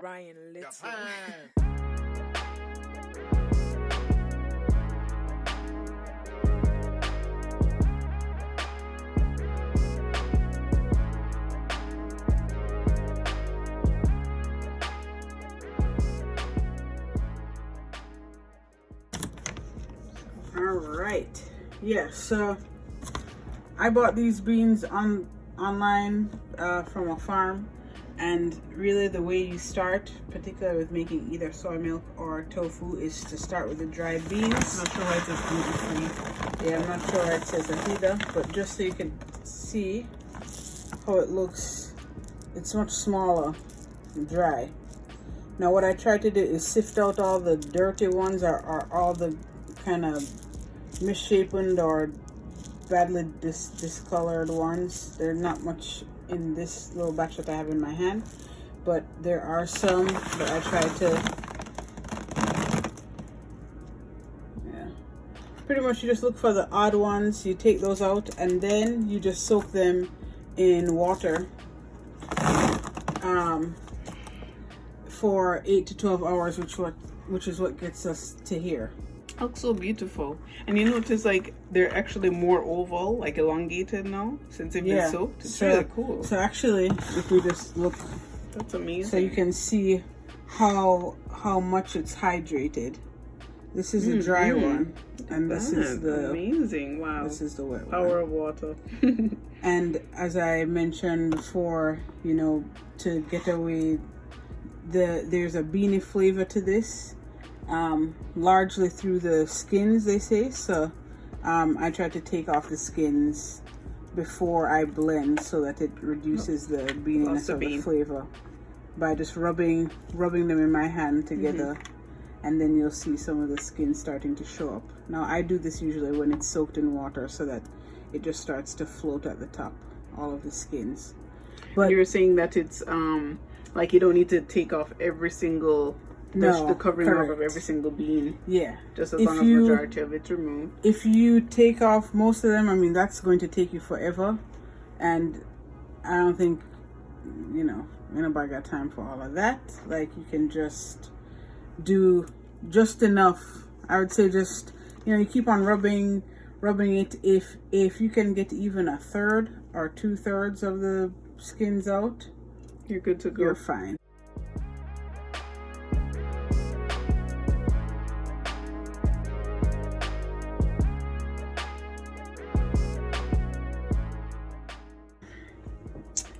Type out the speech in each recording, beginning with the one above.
Ryan Little. Alright, yeah, so I bought these beans online from a farm, and really the way you start, particularly with making either soy milk or tofu, is to start with the dried beans. Not sure why it says gluten-free. Yeah, I'm not sure it says that either, but just so you can see how it looks, it's much smaller and dry. Now what I try to do is sift out all the dirty ones, or all the kind of misshapen or badly discolored ones. There's not much in this little batch that I have in my hand, but there are some that I try to, yeah, pretty much you just look for the odd ones, you take those out, and then you just soak them in water for 8 to 12 hours, which is what gets us to here. Looks so beautiful. And you notice like they're actually more oval, like elongated now since they've been soaked. It's really cool. So actually, if we just look, that's amazing. so you can see how much it's hydrated. This is a dry one, and this is the amazing. Wow, this is the wet one. Power of water. And as I mentioned before, you know, to get away, there's a beanie flavor to this. Largely through the skins, they say. So I try to take off the skins before I blend, so that it reduces the beaniness of the flavor by just rubbing them in my hand together, and then you'll see some of the skin starting to show up. Now I do this usually when it's soaked in water, so that it just starts to float at the top, all of the skins. But you're saying that it's like you don't need to take off every single the covering up of every single bean. Yeah. Just as long as the majority of it's removed. If you take off most of them, I mean, that's going to take you forever. And I don't think, you know, anybody got time for all of that. Like, you can just do just enough. I would say just, you know, you keep on rubbing it. If you can get even a third or 2/3 of the skins out, you're good to go. You're fine.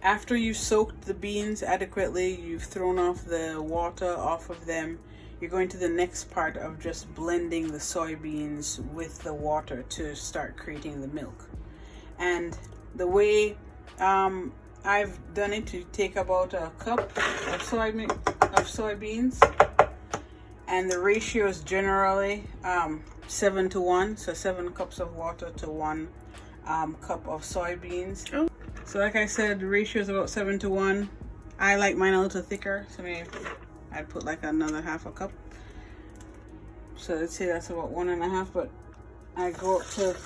After you've soaked the beans adequately, you've thrown off the water off of them, you're going to the next part of just blending the soybeans with the water to start creating the milk. And the way I've done it, to take about a cup of soybeans, and the ratio is generally 7 to 1, so 7 cups of water to 1 cup of soybeans. Oh. So like I said, the ratio is about 7 to 1. I like mine a little thicker, so maybe I'd put like another half a cup. So let's say that's about 1.5, but I go up to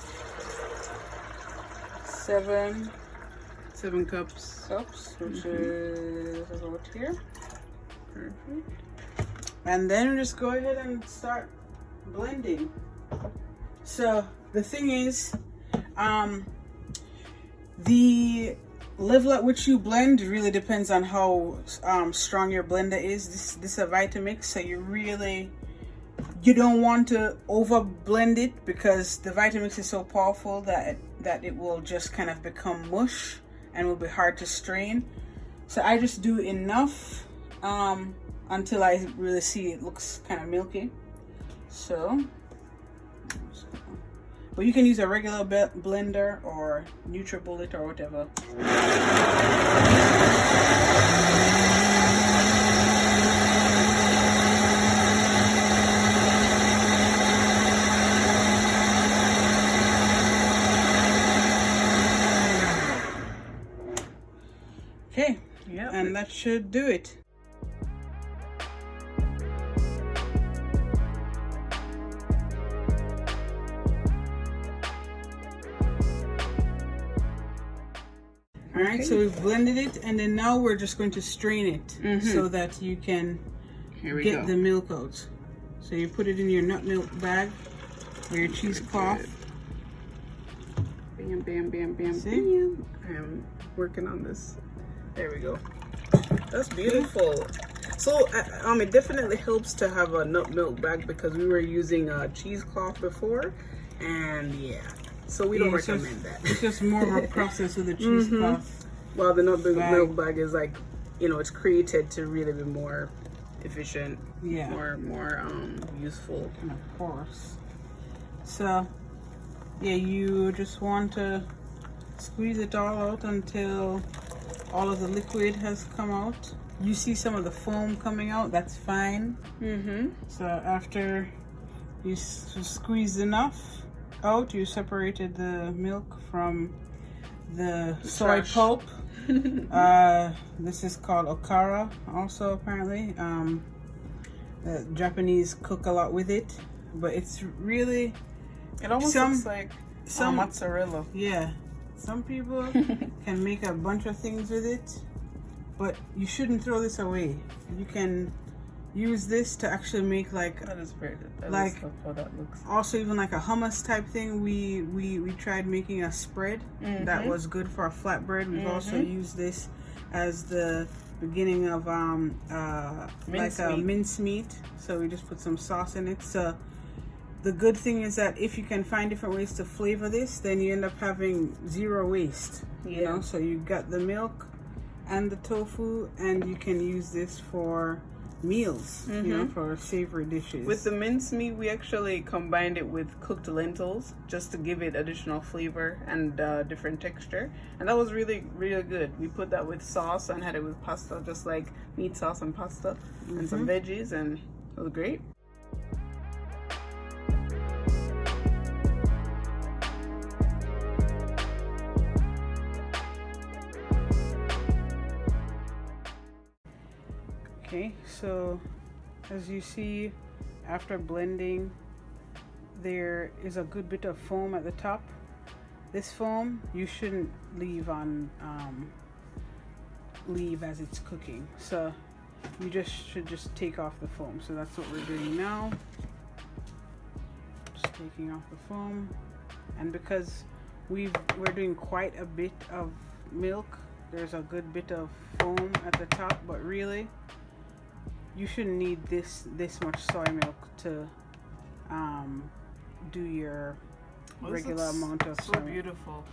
7 cups, which is about here. Perfect. And then just go ahead and start blending. So the thing is, the level at which you blend really depends on how strong your blender is. This is a Vitamix, so you don't want to over blend it, because the Vitamix is so powerful that it will just kind of become mush and will be hard to strain. So I just do enough until I really see it looks kind of milky. So, but you can use a regular blender or NutriBullet or whatever. Okay, yeah, and that should do it. right, so we've blended it, and then now we're just going to strain it so that you can get the milk out. So you put it in your nut milk bag or your cheesecloth. Bam, bam, bam, bam, bam. I'm working on this. There we go. That's beautiful. So it definitely helps to have a nut milk bag because we were using a cheesecloth before, and so we don't recommend that. It's just more of a process with the cheesecloth. Well, the nut milk bag is like, it's created to really be more efficient, more useful. Of course. So you just want to squeeze it all out until all of the liquid has come out. You see some of the foam coming out, that's fine. So after you squeeze enough out, you separated the milk from the soy pulp. This is called okara also, apparently. The Japanese cook a lot with it, but it's really, it almost looks like some mozzarella. Some people can make a bunch of things with it, but you shouldn't throw this away. You can use this to actually make that is very good. How that looks. Also, even like a hummus type thing. We tried making a spread that was good for a flatbread. We've also used this as the beginning of mincemeat. So we just put some sauce in it. So the good thing is that if you can find different ways to flavor this, then you end up having zero waste. You know, so you got the milk and the tofu, and you can use this for meals, you know, for savory dishes. With the mincemeat, we actually combined it with cooked lentils just to give it additional flavor and different texture, and that was really, really good. We put that with sauce and had it with pasta, just like meat sauce and pasta and some veggies, and it was great. Okay, so as you see, after blending, there is a good bit of foam at the top. This foam you shouldn't leave as it's cooking, so you should just take off the foam. So that's what we're doing now, just taking off the foam. And because we're doing quite a bit of milk, there's a good bit of foam at the top, but really you shouldn't need this much soy milk to do your regular amount of soy milk. Beautiful.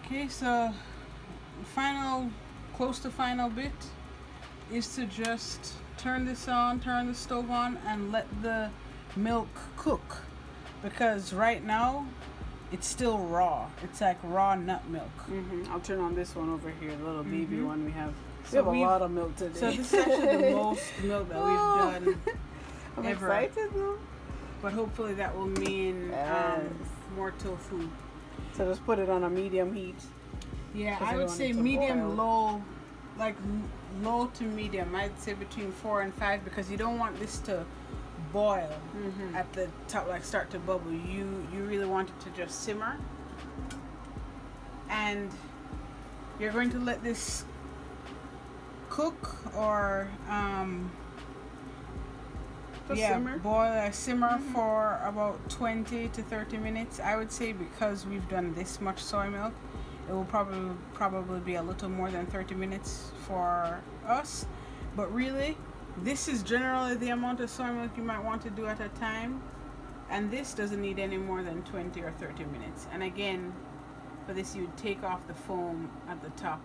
Okay, so close to final bit is to just turn the stove on and let the milk cook, because right now it's still raw. It's like raw nut milk. I'll turn on this one over here, the little baby one we have. We have a lot of milk today. So this is actually the most milk that we've done I'm ever. excited though. But hopefully that will mean more tofu. So just put it on a medium heat. Yeah, I would say medium low, like low to medium. I'd say between 4 and 5, because you don't want this to boil at the top, like start to bubble. You really want it to just simmer. And you're going to let this cook or simmer for about 20 to 30 minutes. I would say, because we've done this much soy milk, it will probably be a little more than 30 minutes for us. But really, this is generally the amount of soy milk you might want to do at a time, and this doesn't need any more than 20 or 30 minutes. And again, for this, you would take off the foam at the top.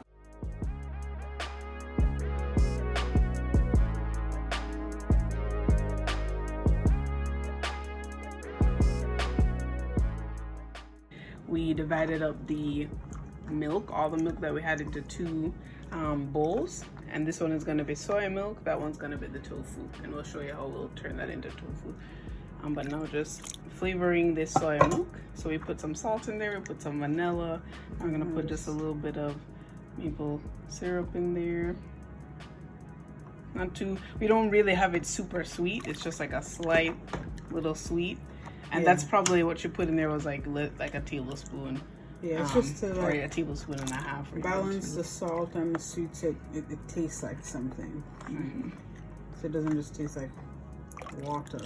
We divided up the milk, all the milk that we had, into 2 bowls, and this one is going to be soy milk, that one's going to be the tofu, and we'll show you how we'll turn that into tofu. But now just flavoring this soy milk. So we put some salt in there, we put some vanilla. I'm going to put just a little bit of maple syrup in there. Not too, we don't really have it super sweet, it's just like a slight little sweet. And that's probably what you put in there, was like a tablespoon Yeah, it's just to or like a tablespoon and a half. balance the salt and the sweet, so it tastes like something. Mm-hmm. So it doesn't just taste like water.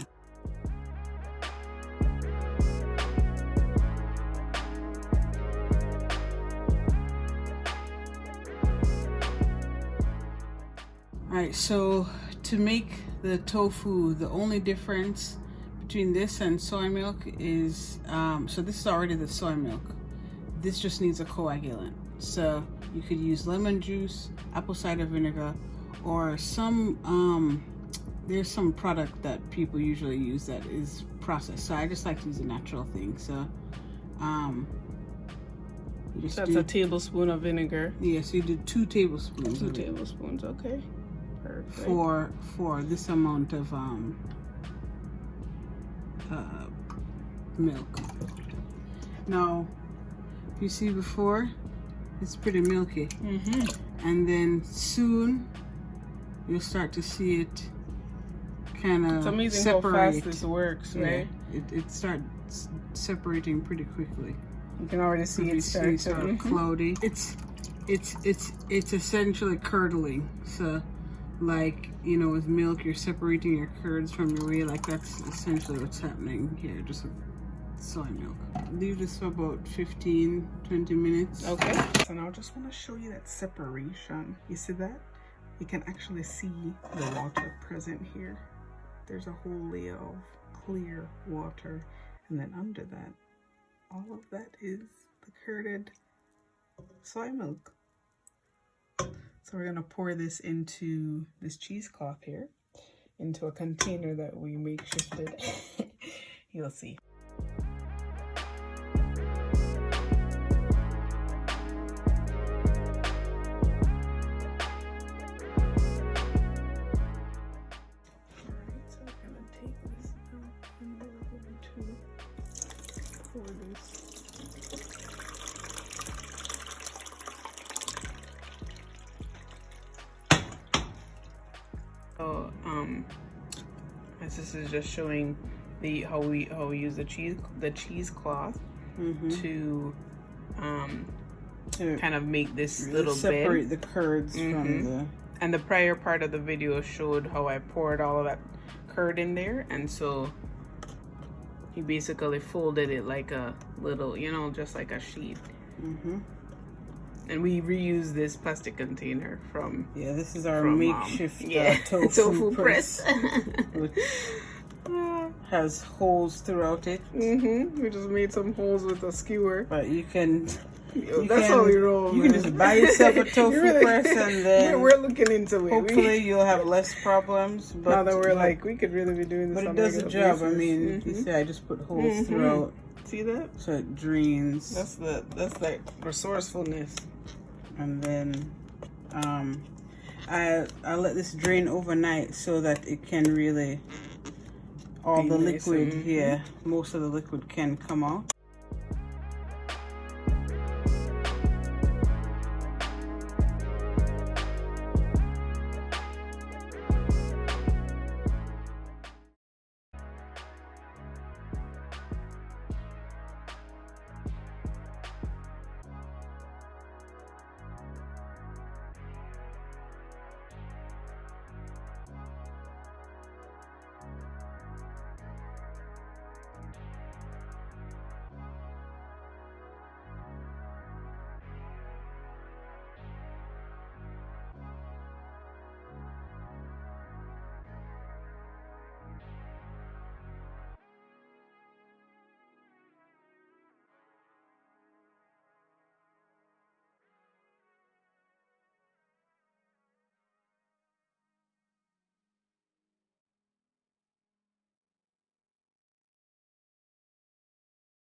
Alright, so to make the tofu, the only difference between this and soy milk is, so this is already the soy milk. This just needs a coagulant. So you could use lemon juice, apple cider vinegar, or some, there's some product that people usually use that is processed. So I just like to use a natural thing. So, That's a tablespoon of vinegar. Yeah, so you did 2 tablespoons. 2 tablespoons, okay. Perfect. For this amount of milk. Now, you see before, it's pretty milky. Mm-hmm. And then soon, you'll start to see it kind of separate. It's amazing how fast this works, right? It starts separating pretty quickly. You can already see it start cloudy. It's essentially curdling. So, like, you know, with milk, you're separating your curds from your whey. Like, that's essentially what's happening here, just with soy milk. Leave this for about 15-20 minutes. Okay. So now I just want to show you that separation. You see that? You can actually see the water present here. There's a whole layer of clear water, and then under that, all of that is the curded soy milk. So we're gonna pour this into this cheesecloth here, into a container that we makeshifted. You'll see. Alright, so we're gonna take this out and we're going to pour this. So, this is just showing how we use the cheesecloth to kind of make this little separate bed. the curds from the. And the prior part of the video showed how I poured all of that curd in there, and so he basically folded it like a little, you know, just like a sheet. And we reuse this plastic container from this is our makeshift tofu press. Which has holes throughout it. We just made some holes with a skewer. But you can. That's how we roll. You can just buy yourself a tofu press, and then we're looking into it. Hopefully, you'll have less problems. But now that we're like, we could really be doing this. But it does the job. I mean, you see, I just put holes throughout. See that? So it drains. That's like resourcefulness. And then I let this drain overnight so that it can really all the liquid most of the liquid can come out.